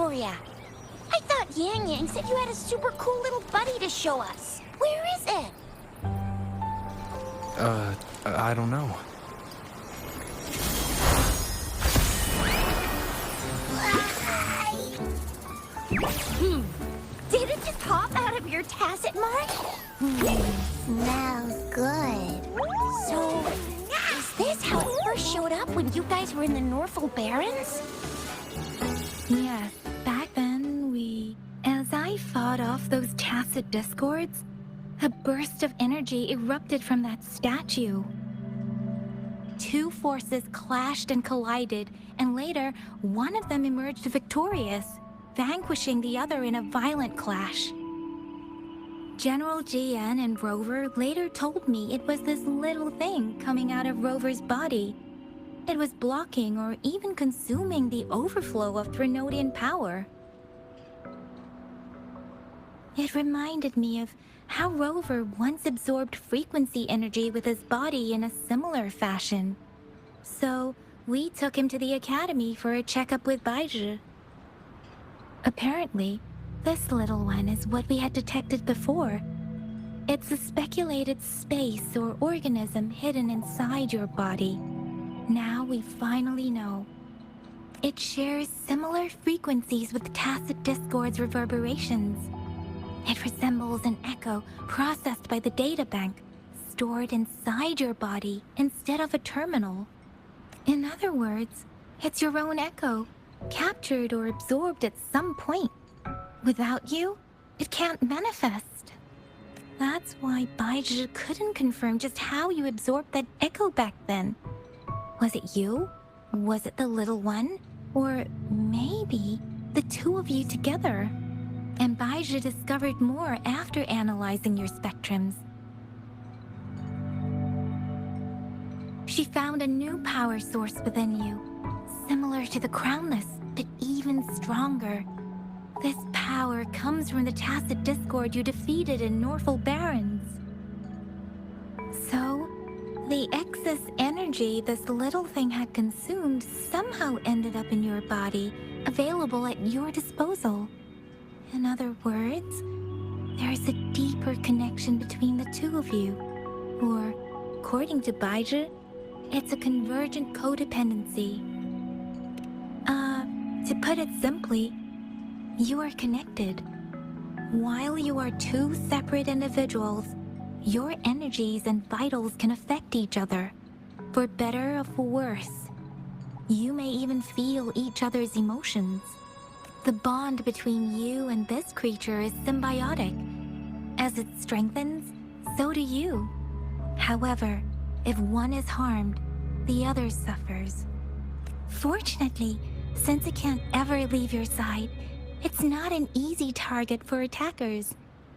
for ya. I thought Yang Yang said you had a super cool little buddy to show us. Where is it? I don't know. Did it just hop out of your tacit mark? Smells good. So, is this how it first showed up when you guys were in the Norfolk Barrens? Yes, back then as I fought off those tacit discords, a burst of energy erupted from that statue. Two forces clashed and collided, and later, one of them emerged victorious, vanquishing the other in a violent clash. General GN and Rover later told me it was this little thing coming out of Rover's body. It was blocking or even consuming the overflow of Threnodian power. It reminded me of how Rover once absorbed frequency energy with his body in a similar fashion. So, we took him to the academy for a checkup with Baizhi. Apparently, this little one is what we had detected before. It's a speculated space or organism hidden inside your body. Now we finally know. It shares similar frequencies with tacit discord's reverberations. It resembles an echo processed by the data bank, stored inside your body instead of a terminal. In other words, it's your own echo, captured or absorbed at some point. Without you, it can't manifest. That's why Baizhi couldn't confirm just how you absorbed that echo back then. Was it you? Was it the little one? Or maybe the two of you together? And Baizhi discovered more after analyzing your spectrums. She found a new power source within you, similar to the Crownless, but even stronger. This power comes from the tacit discord you defeated in Norfolk Barrens. So, the excess energy this little thing had consumed somehow ended up in your body, available at your disposal. In other words, there is a deeper connection between the two of you. Or, according to Baizhi, it's a convergent codependency. To put it simply, you are connected. While you are two separate individuals, your energies and vitals can affect each other, for better or for worse. You may even feel each other's emotions. The bond between you and this creature is symbiotic. As it strengthens, so do you. However, if one is harmed, the other suffers. Fortunately, since it can't ever leave your side, it's not an easy target for attackers.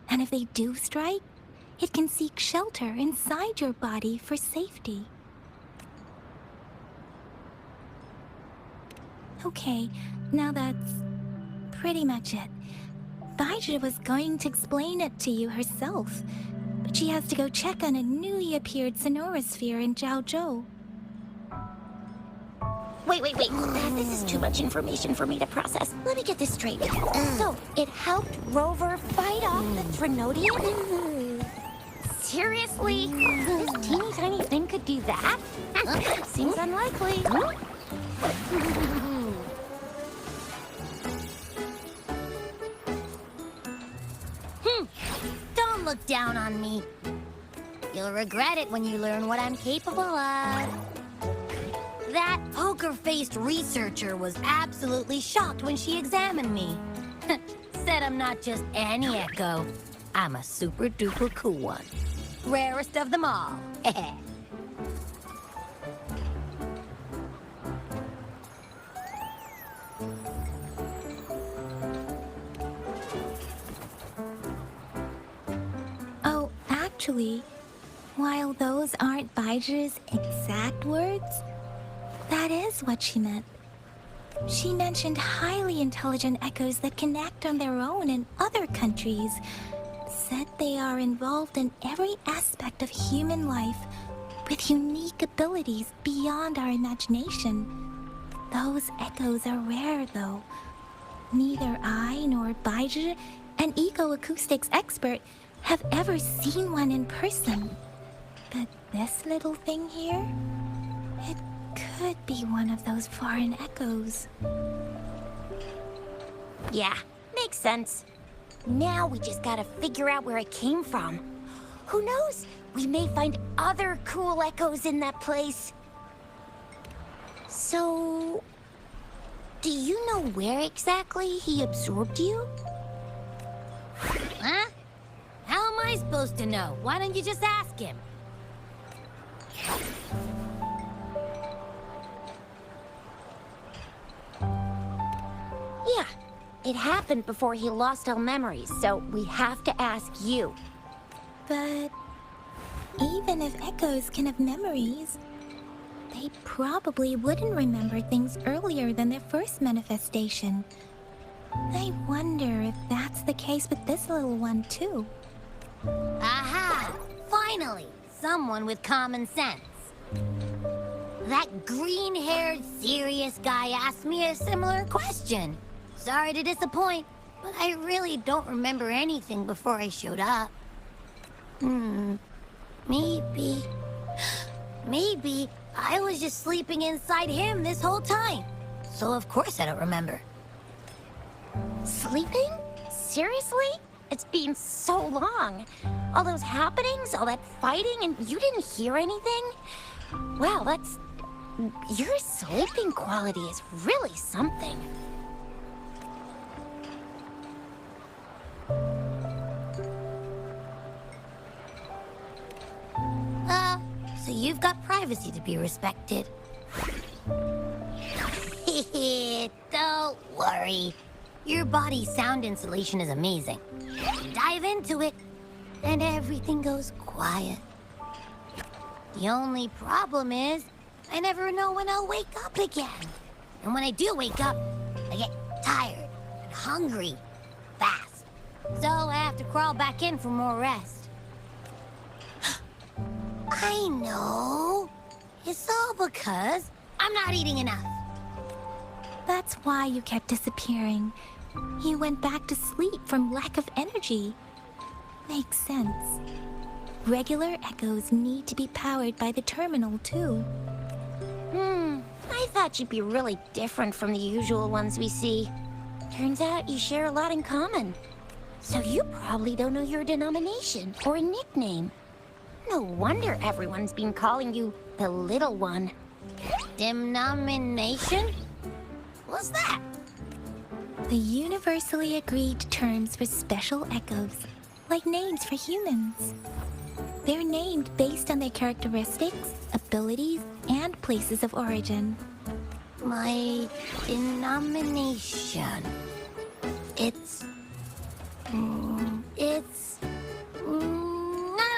And if they do strike, it can seek shelter inside your body for safety. Okay, now that's pretty much it. Baizhi was going to explain it to you herself, but she has to go check on a newly appeared sonorosphere in Jiaozhou. Wait. This is too much information for me to process. Let me get this straight. So, it helped Rover fight off the Threnodian? Seriously? This teeny tiny thing could do that? Seems unlikely. Don't look down on me. You'll regret it when you learn what I'm capable of. That poker-faced researcher was absolutely shocked when she examined me. Said I'm not just any echo. I'm a super-duper cool one. Rarest of them all. Oh, actually, while those aren't Baizhi's exact words, that is what she meant. She mentioned highly intelligent echoes that can act on their own in other countries. Said they are involved in every aspect of human life with unique abilities beyond our imagination. Those echoes are rare, though. Neither I nor Baizhi, an ecoacoustics expert, have ever seen one in person. But this little thing here, it could be one of those foreign echoes. Yeah, makes sense. Now we just gotta figure out where it came from. Who knows? We may find other cool echoes in that place. So, do you know where exactly he absorbed you? Huh? How am I supposed to know? Why don't you just ask him? Yeah, it happened before he lost all memories, so we have to ask you. But even if echoes can have memories, they probably wouldn't remember things earlier than their first manifestation. I wonder if that's the case with this little one, too. Aha! Finally! Someone with common sense. That green-haired, serious guy asked me a similar question. Sorry to disappoint, but I really don't remember anything before I showed up. Maybe I was just sleeping inside him this whole time. So of course I don't remember. Sleeping? Seriously? It's been so long. All those happenings, all that fighting, and you didn't hear anything? Wow, that's... Your sleeping quality is really something. So you've got privacy to be respected. Don't worry. Your body's sound insulation is amazing. Dive into it, and everything goes quiet. The only problem is, I never know when I'll wake up again. And when I do wake up, I get tired and hungry fast. So I have to crawl back in for more rest. I know. It's all because I'm not eating enough. That's why you kept disappearing. You went back to sleep from lack of energy. Makes sense. Regular echoes need to be powered by the terminal, too. I thought you'd be really different from the usual ones we see. Turns out you share a lot in common. So you probably don't know your denomination or a nickname. No wonder everyone's been calling you the Little One. Denomination? What's that? The universally agreed terms for special echoes, like names for humans. They're named based on their characteristics, abilities, and places of origin. My denomination. It's... I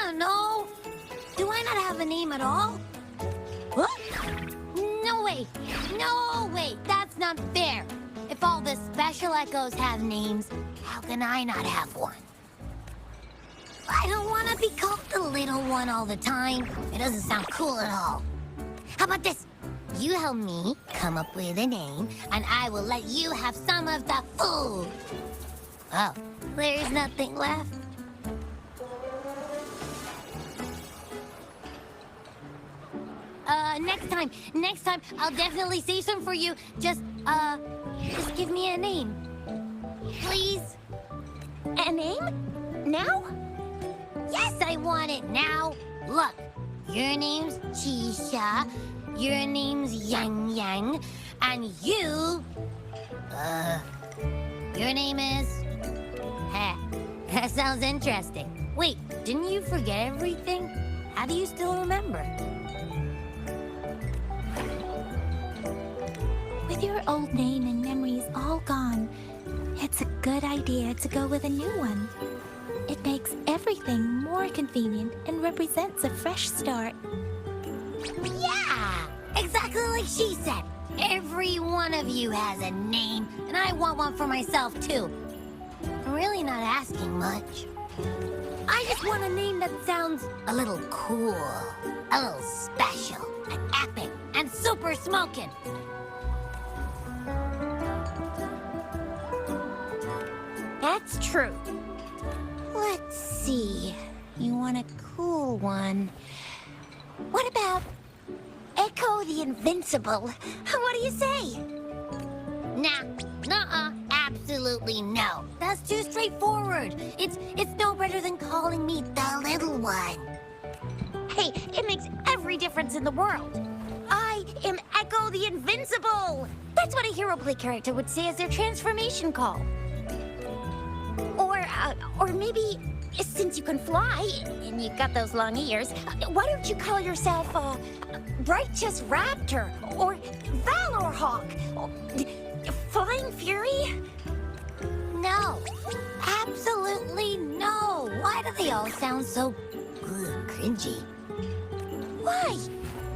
don't know. Do I not have a name at all? What? No way. No way. That's not fair. If all the special echoes have names, how can I not have one? I don't want to be called the little one all the time. It doesn't sound cool at all. How about this? You help me come up with a name, and I will let you have some of the food. Oh, there's nothing left. Next time, I'll definitely say some for you. Just give me a name. Please? A name? Now? Yes, I want it now. Look, your name's Chisha, your name's Yang Yang, and your name is... Heh, that sounds interesting. Wait, didn't you forget everything? How do you still remember? With your old name and memories all gone, it's a good idea to go with a new one. It makes everything more convenient and represents a fresh start. Yeah! Exactly like she said. Every one of you has a name, and I want one for myself, too. I'm really not asking much. I just want a name that sounds a little cool, a little special, and epic, and super smoking. That's true. Let's see. You want a cool one. What about Echo the Invincible? What do you say? Nah, nuh-uh, absolutely no. That's too straightforward. It's no better than calling me the little one. Hey, it makes every difference in the world. I am Echo the Invincible! That's what a hero play character would say as their transformation call. Or maybe, since you can fly, and you've got those long ears, why don't you call yourself, Righteous Raptor, or Valor Hawk, or Flying Fury? No, absolutely no. Why do they all sound so cringy? Why?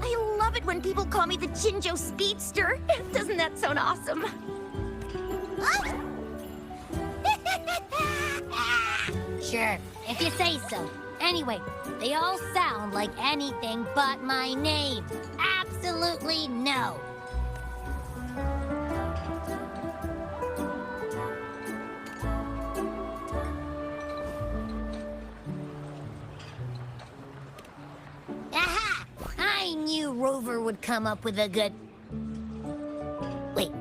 I love it when people call me the Jinjo Speedster. Doesn't that sound awesome? Sure, if you say so. Anyway, they all sound like anything but my name. Absolutely no. Aha! I knew Rover would come up with a good... Wait,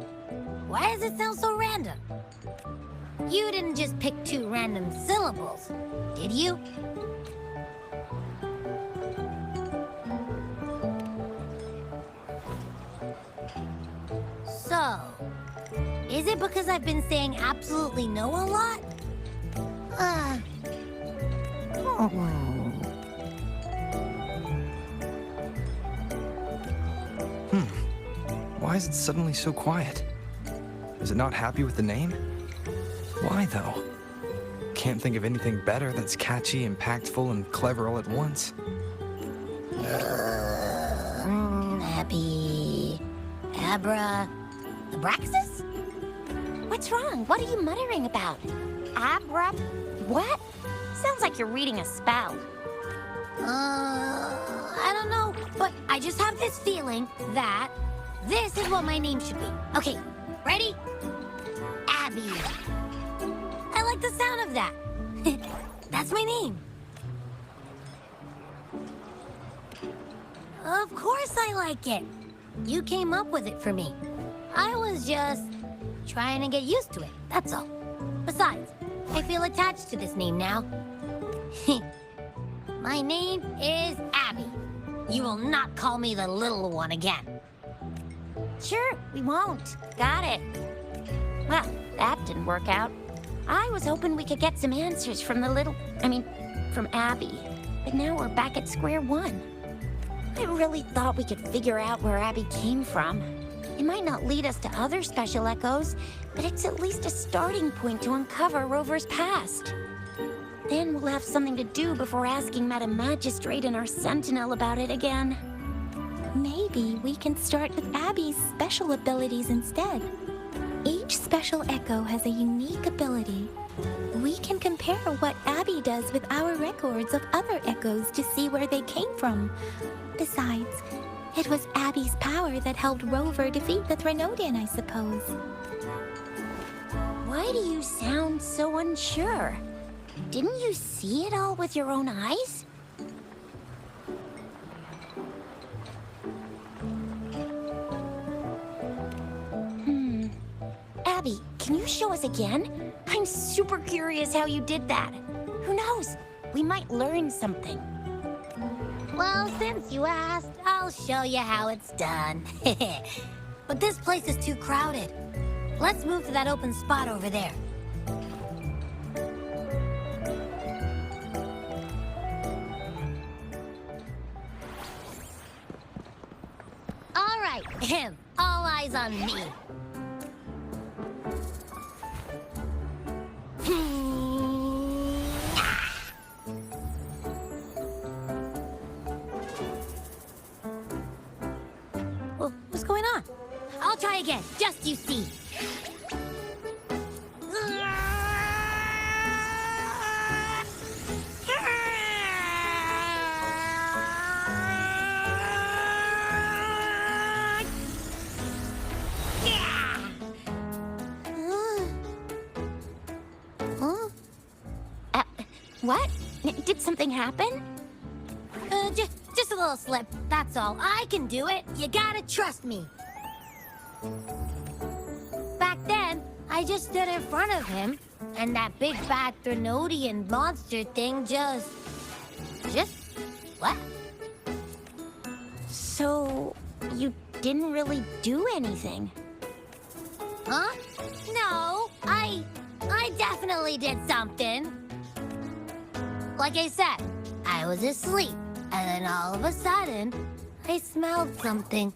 why does it sound so random? You didn't just pick two random syllables, did you? So, is it because I've been saying absolutely no a lot? Why is it suddenly so quiet? Is it not happy with the name? Why, though? Can't think of anything better that's catchy, impactful, and clever all at once. Happy... Abraxas? What's wrong? What are you muttering about? What? Sounds like you're reading a spell. I don't know, but I just have this feeling that this is what my name should be. Okay, ready? Abby. I like the sound of that. That's my name. Of course I like it. You came up with it for me. I was just trying to get used to it, that's all. Besides, I feel attached to this name now. My name is Abby. You will not call me the little one again. Sure, we won't. Got it. Well, that didn't work out. I was hoping we could get some answers from from Abby. But now we're back at square one. I really thought we could figure out where Abby came from. It might not lead us to other special echoes, but it's at least a starting point to uncover Rover's past. Then we'll have something to do before asking Madam Magistrate and our Sentinel about it again. Maybe we can start with Abby's special abilities instead. Each special echo has a unique ability. We can compare what Abby does with our records of other echoes to see where they came from. Besides, it was Abby's power that helped Rover defeat the Threnodian, I suppose. Why do you sound so unsure? Didn't you see it all with your own eyes? Abby, can you show us again? I'm super curious how you did that. Who knows? We might learn something. Well, since you asked, I'll show you how it's done. But this place is too crowded. Let's move to that open spot over there. All right, all eyes on me. Well, what's going on? I'll try again, just you see. What? Did something happen? Just a little slip, that's all. I can do it. You gotta trust me. Back then, I just stood in front of him, and that big bad Threnodian monster thing just left. So, you didn't really do anything? Huh? No, I definitely did something. Like I said, I was asleep, and then all of a sudden, I smelled something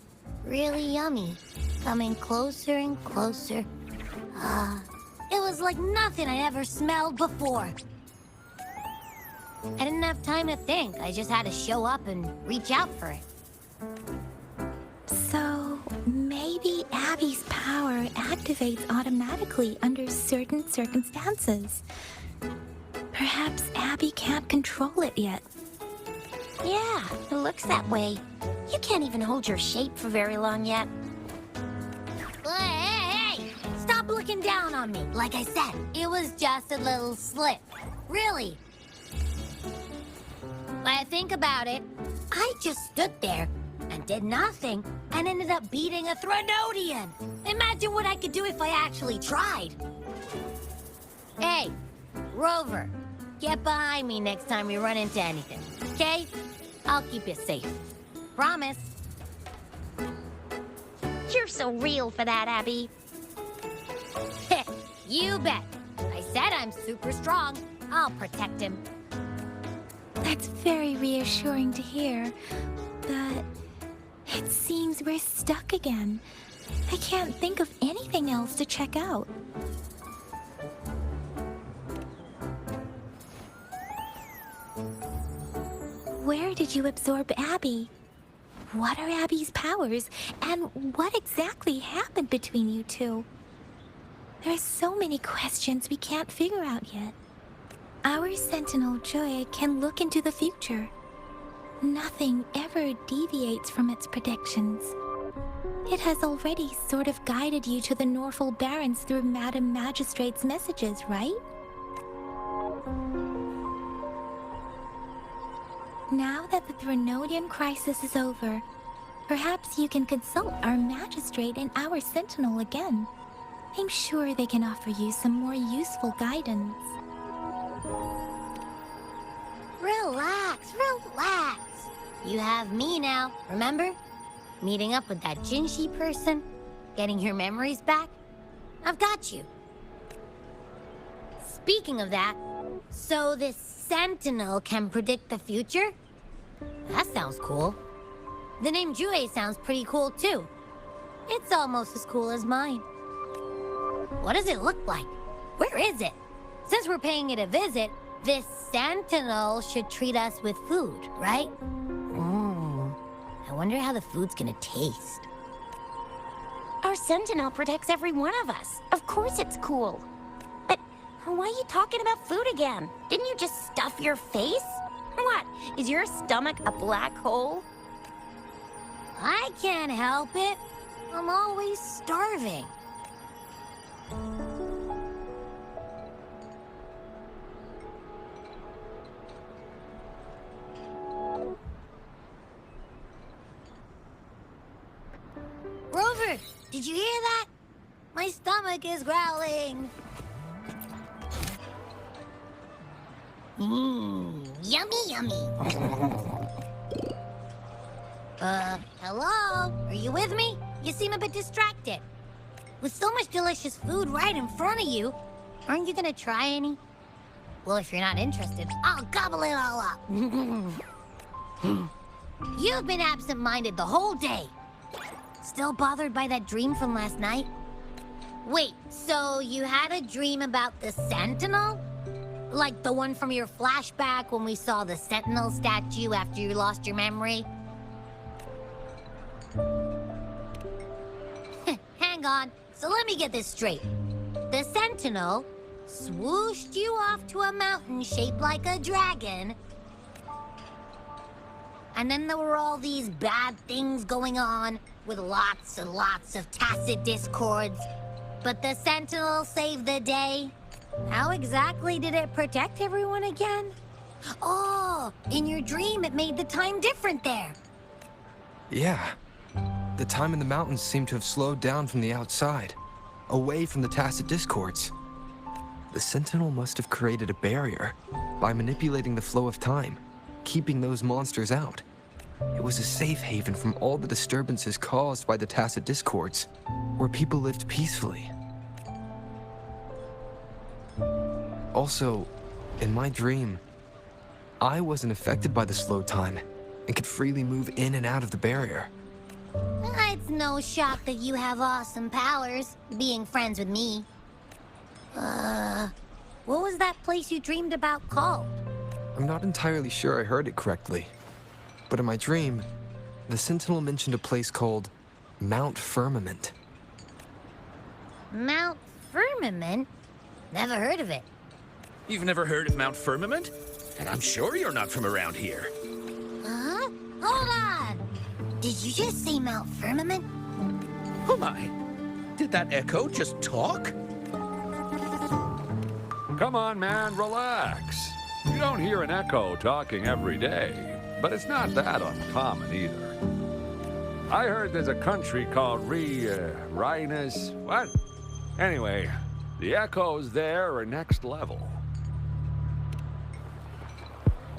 really yummy, coming closer and closer. It was like nothing I'd ever smelled before. I didn't have time to think. I just had to show up and reach out for it. So, maybe Abby's power activates automatically under certain circumstances. Perhaps Abby can't control it yet. Yeah, it looks that way. You can't even hold your shape for very long yet. Hey! Stop looking down on me. Like I said, it was just a little slip. Really. When I think about it, I just stood there and did nothing and ended up beating a Threnodian. Imagine what I could do if I actually tried. Hey, Rover, get behind me next time we run into anything, okay? I'll keep you safe. Promise. You're so real for that, Abby. You bet. I said I'm super strong. I'll protect him. That's very reassuring to hear, but it seems we're stuck again. I can't think of anything else to check out. Where did you absorb Abby? What are Abby's powers, and what exactly happened between you two? There are so many questions we can't figure out yet. Our Sentinel Joy can look into the future. Nothing ever deviates from its predictions. It has already sort of guided you to the Norfolk Barrens through Madam Magistrate's messages, right? Now that the Threnodian crisis is over, perhaps you can consult our Magistrate and our Sentinel again. I'm sure they can offer you some more useful guidance. Relax, relax. You have me now, remember? Meeting up with that Jinshi person, getting your memories back. I've got you. Speaking of that, so this Sentinel can predict the future? That sounds cool. The name Jue sounds pretty cool too. It's almost as cool as mine. What does it look like? Where is it? Since we're paying it a visit, this Sentinel should treat us with food, right? I wonder how the food's gonna taste. Our Sentinel protects every one of us. Of course it's cool. But why are you talking about food again? Didn't you just stuff your face? What? Is your stomach a black hole? I can't help it. I'm always starving. Rover, did you hear that? My stomach is growling. Yummy, yummy. Hello? Are you with me? You seem a bit distracted. With so much delicious food right in front of you, aren't you gonna try any? Well, if you're not interested, I'll gobble it all up. You've been absent-minded the whole day. Still bothered by that dream from last night? Wait, so you had a dream about the Sentinel? Like the one from your flashback when we saw the Sentinel statue after you lost your memory? Hang on, so let me get this straight. The Sentinel swooshed you off to a mountain shaped like a dragon, and then there were all these bad things going on with lots and lots of tacit discords. But the Sentinel saved the day? How exactly did it protect everyone again? Oh, in your dream it made the time different there. Yeah. The time in the mountains seemed to have slowed down from the outside, away from the tacit discords. The Sentinel must have created a barrier by manipulating the flow of time, keeping those monsters out. It was a safe haven from all the disturbances caused by the tacit discords, where people lived peacefully. Also, in my dream, I wasn't affected by the slow time and could freely move in and out of the barrier. It's no shock that you have awesome powers, being friends with me. What was that place you dreamed about called? I'm not entirely sure I heard it correctly, but in my dream, the Sentinel mentioned a place called Mount Firmament. Mount Firmament? Never heard of it. You've never heard of Mount Firmament? And I'm sure you're not from around here. Huh? Hold on! Did you just say Mount Firmament? Oh my! Did that echo just talk? Come on, man, relax. You don't hear an echo talking every day, but it's not that uncommon either. I heard there's a country called Rhinus. What? Anyway, the echoes there are next level.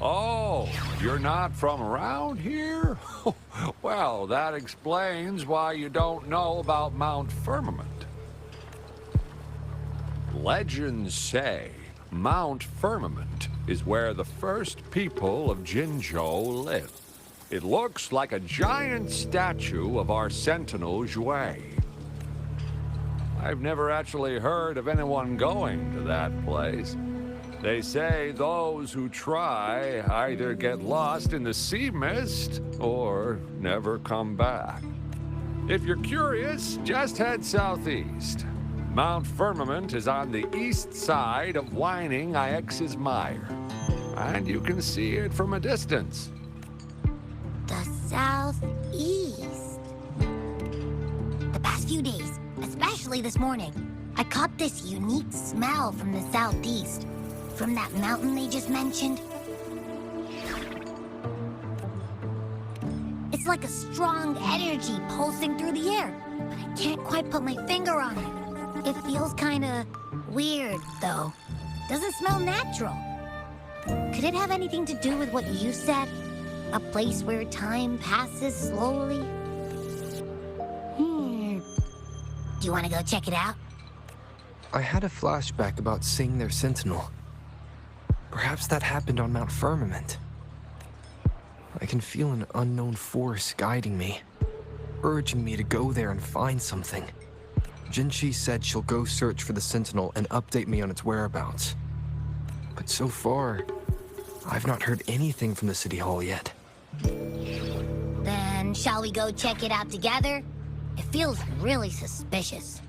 Oh, you're not from around here? Well, that explains why you don't know about Mount Firmament. Legends say Mount Firmament is where the first people of Jinzhou lived. It looks like a giant statue of our Sentinel Jue. I've never actually heard of anyone going to that place. They say those who try either get lost in the sea mist or never come back. If you're curious, just head southeast. Mount Firmament is on the east side of whining Ix's Mire, and you can see it from a distance. The southeast. The past few days, especially this morning, I caught this unique smell from the southeast. From that mountain they just mentioned. It's like a strong energy pulsing through the air, but I can't quite put my finger on it. It feels kinda weird, though. Doesn't smell natural. Could it have anything to do with what you said? A place where time passes slowly? Do you want to go check it out? I had a flashback about seeing their Sentinel. Perhaps that happened on Mount Firmament. I can feel an unknown force guiding me, urging me to go there and find something. Jinchi said she'll go search for the Sentinel and update me on its whereabouts. But so far, I've not heard anything from the City Hall yet. Then shall we go check it out together? It feels really suspicious.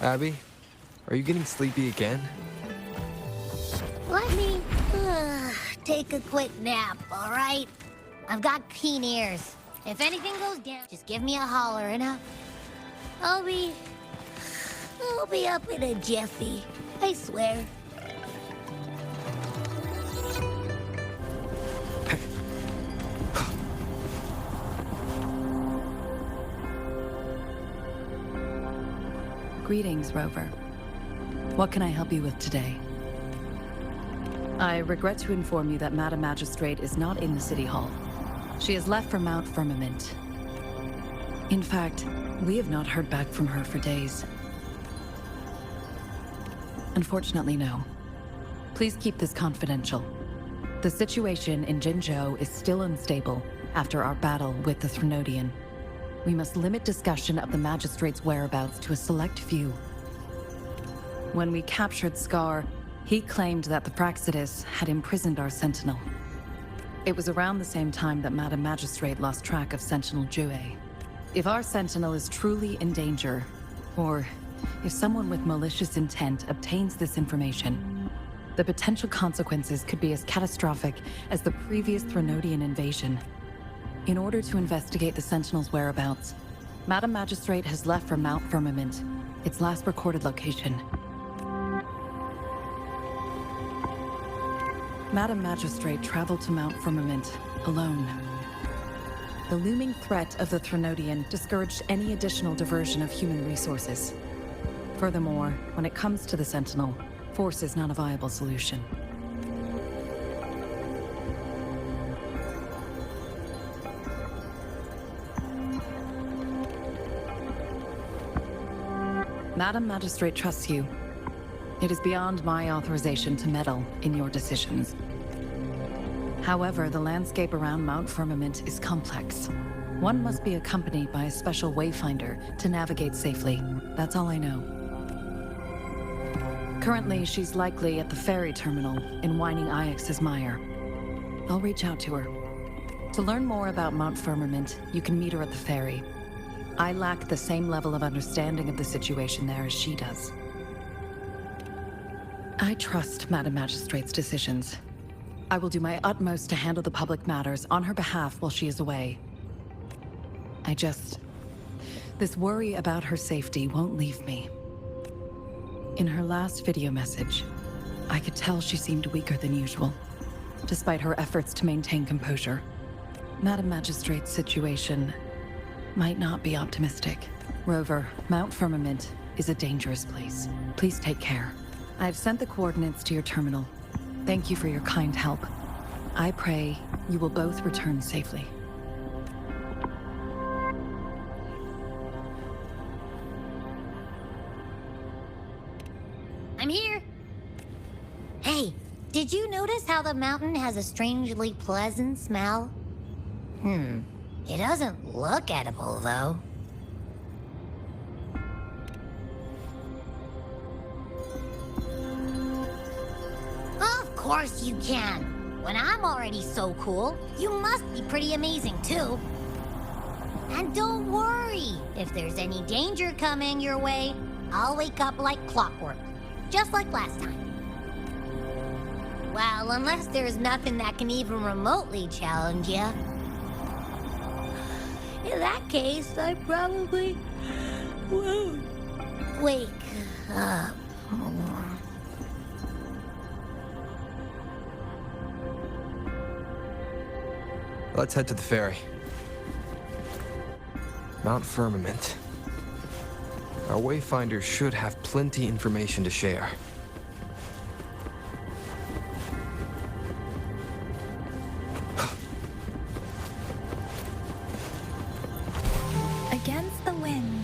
Abby, are you getting sleepy again? Let me take a quick nap, all right? I've got keen ears. If anything goes down, just give me a holler and I'll be up in a jiffy. I swear. Greetings, Rover. What can I help you with today? I regret to inform you that Madam Magistrate is not in the City Hall. She has left for Mount Firmament. In fact, we have not heard back from her for days. Unfortunately, no. Please keep this confidential. The situation in Jinzhou is still unstable after our battle with the Threnodian. We must limit discussion of the Magistrate's whereabouts to a select few. When we captured Scar, he claimed that the Praxidus had imprisoned our Sentinel. It was around the same time that Madam Magistrate lost track of Sentinel Jue. If our Sentinel is truly in danger, or if someone with malicious intent obtains this information, The potential consequences could be as catastrophic as the previous Threnodian invasion. In order to investigate the Sentinel's whereabouts, Madam Magistrate has left for Mount Firmament, its last recorded location. Madam Magistrate traveled to Mount Firmament alone. The looming threat of the Threnodian discouraged any additional diversion of human resources. Furthermore, when it comes to the Sentinel, force is not a viable solution. Madam Magistrate trusts you. It is beyond my authorization to meddle in your decisions. However, the landscape around Mount Firmament is complex. One must be accompanied by a special wayfinder to navigate safely. That's all I know. Currently, she's likely at the ferry terminal in Whining Ix's Mire. I'll reach out to her. To learn more about Mount Firmament, you can meet her at the ferry. I lack the same level of understanding of the situation there as she does. I trust Madam Magistrate's decisions. I will do my utmost to handle the public matters on her behalf while she is away. This worry about her safety won't leave me. In her last video message, I could tell she seemed weaker than usual, despite her efforts to maintain composure. Madam Magistrate's situation might not be optimistic. Rover, Mount Firmament is a dangerous place. Please take care. I've sent the coordinates to your terminal. Thank you for your kind help. I pray you will both return safely. I'm here. Hey, did you notice how the mountain has a strangely pleasant smell? It doesn't look edible, though. Of course you can. When I'm already so cool, you must be pretty amazing, too. And don't worry, if there's any danger coming your way, I'll wake up like clockwork, just like last time. Well, unless there's nothing that can even remotely challenge you. In that case, I probably won't wake up. Let's head to the ferry. Mount Firmament. Our wayfinder should have plenty information to share. Against the wind.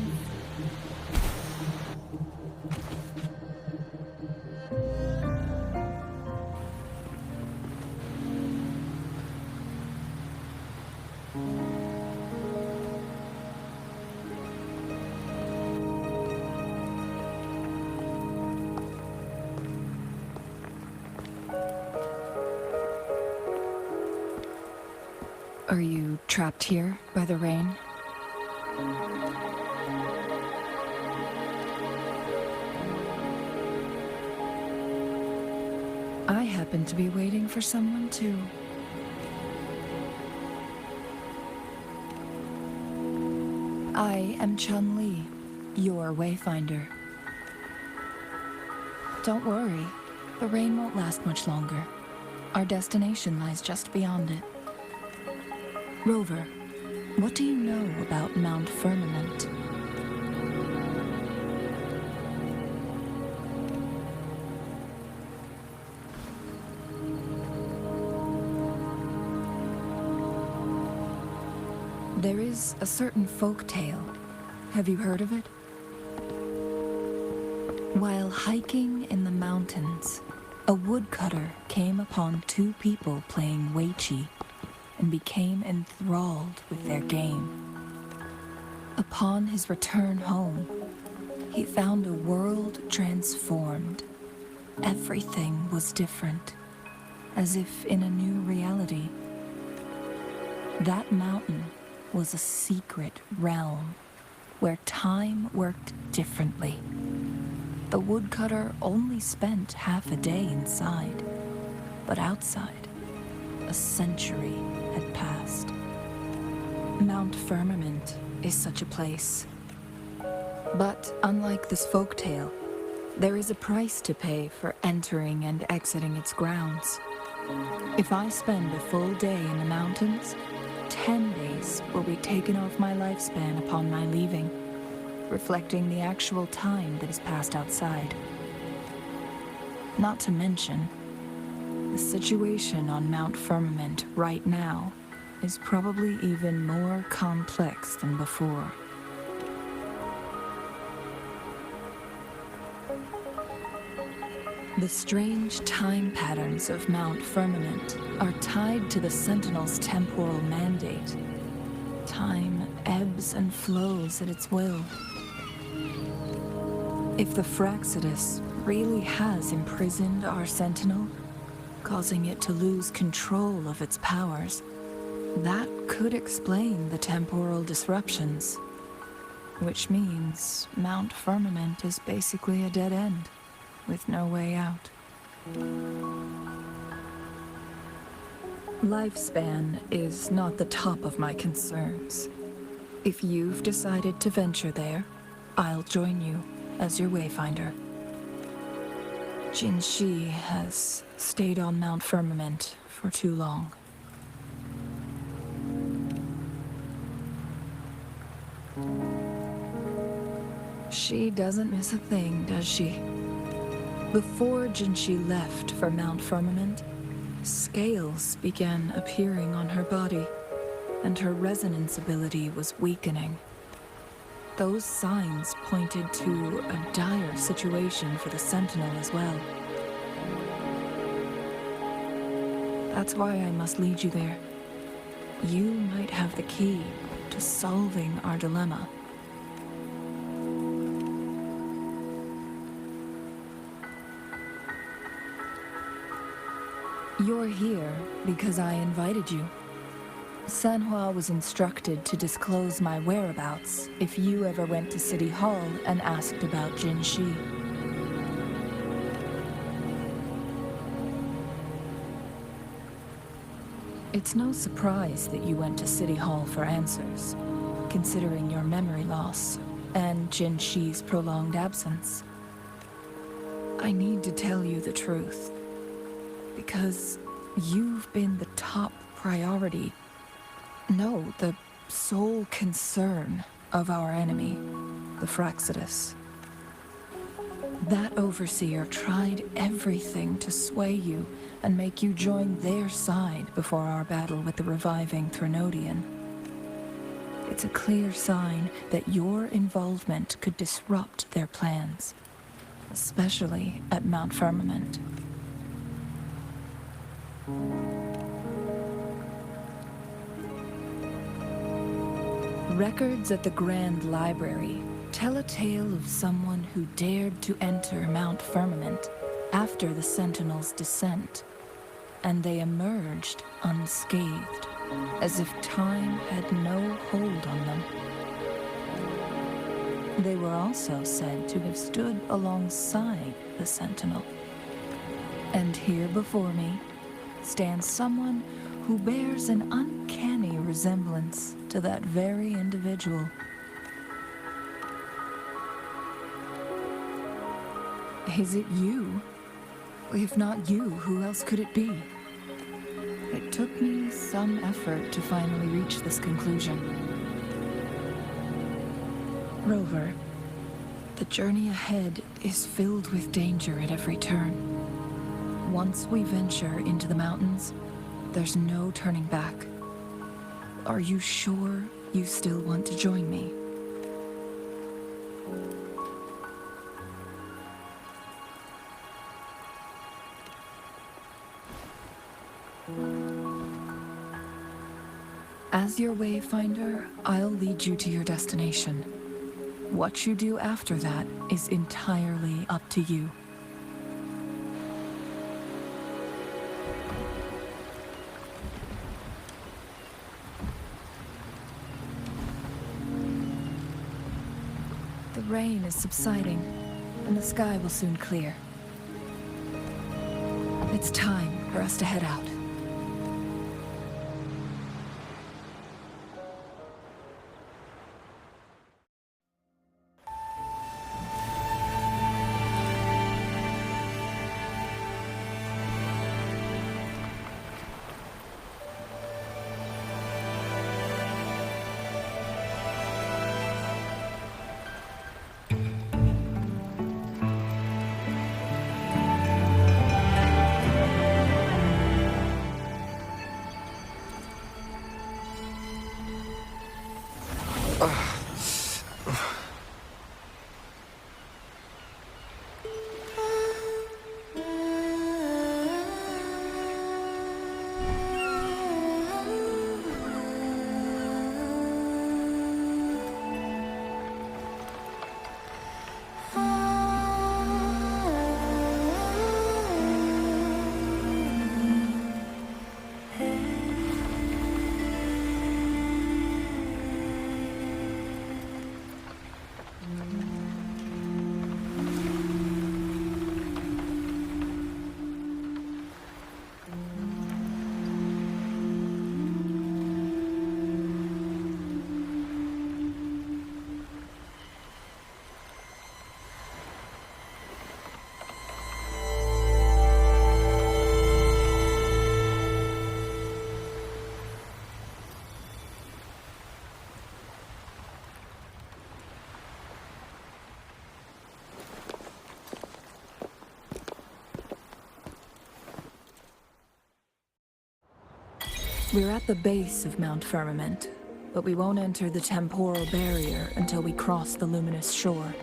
Are you trapped here by the rain? I happen to be waiting for someone too. I am Chun-Li, your wayfinder. Don't worry, the rain won't last much longer. Our destination lies just beyond it. Rover, what do you know about Mount Firmament? There is a certain folk tale. Have you heard of it? While hiking in the mountains, a woodcutter came upon two people playing Weiqi and became enthralled with their game. Upon his return home, he found a world transformed. Everything was different, as if in a new reality. That mountain was a secret realm where time worked differently. the woodcutter only spent half a day inside, but outside, a century had passed. Mount Firmament is such a place. But unlike this folktale, there is a price to pay for entering and exiting its grounds. If I spend a full day in the mountains, 10 days will be taken off my lifespan upon my leaving, reflecting the actual time that is passed outside. Not to mention, the situation on Mount Firmament right now is probably even more complex than before. The strange time patterns of Mount Firmament are tied to the Sentinel's temporal mandate. Time ebbs and flows at its will. If the Fraccidus really has imprisoned our Sentinel, causing it to lose control of its powers, that could explain the temporal disruptions. Which means Mount Firmament is basically a dead end, with no way out. Lifespan is not the top of my concerns. If you've decided to venture there, I'll join you as your wayfinder. Jin Shi has stayed on Mount Firmament for too long. She doesn't miss a thing, does she? Before Jinshi left for Mount Firmament, scales began appearing on her body, and her resonance ability was weakening. Those signs pointed to a dire situation for the Sentinel as well. That's why I must lead you there. You might have the key to solving our dilemma. You're here because I invited you. Sanhua was instructed to disclose my whereabouts if you ever went to City Hall and asked about Jin Shi. It's no surprise that you went to City Hall for answers, considering your memory loss and Jin Shi's prolonged absence. I need to tell you the truth, because you've been the top priority. No, the sole concern of our enemy, the Fraccidus. That overseer tried everything to sway you and make you join their side before our battle with the reviving Threnodian. It's a clear sign that your involvement could disrupt their plans, especially at Mount Firmament. Records at the Grand Library tell a tale of someone who dared to enter Mount Firmament after the Sentinel's descent, and they emerged unscathed, as if time had no hold on them. They were also said to have stood alongside the Sentinel. And here before me stands someone who bears an uncanny resemblance to that very individual. Is it you? If not you, who else could it be? It took me some effort to finally reach this conclusion. Rover, the journey ahead is filled with danger at every turn. Once we venture into the mountains, there's no turning back. Are you sure you still want to join me? As your wayfinder, I'll lead you to your destination. What you do after that is entirely up to you. The rain is subsiding, and the sky will soon clear. It's time for us to head out. We're at the base of Mount Firmament, but we won't enter the temporal barrier until we cross the luminous shore.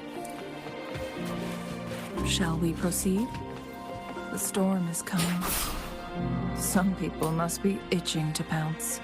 Shall we proceed? The storm is coming. Some people must be itching to pounce.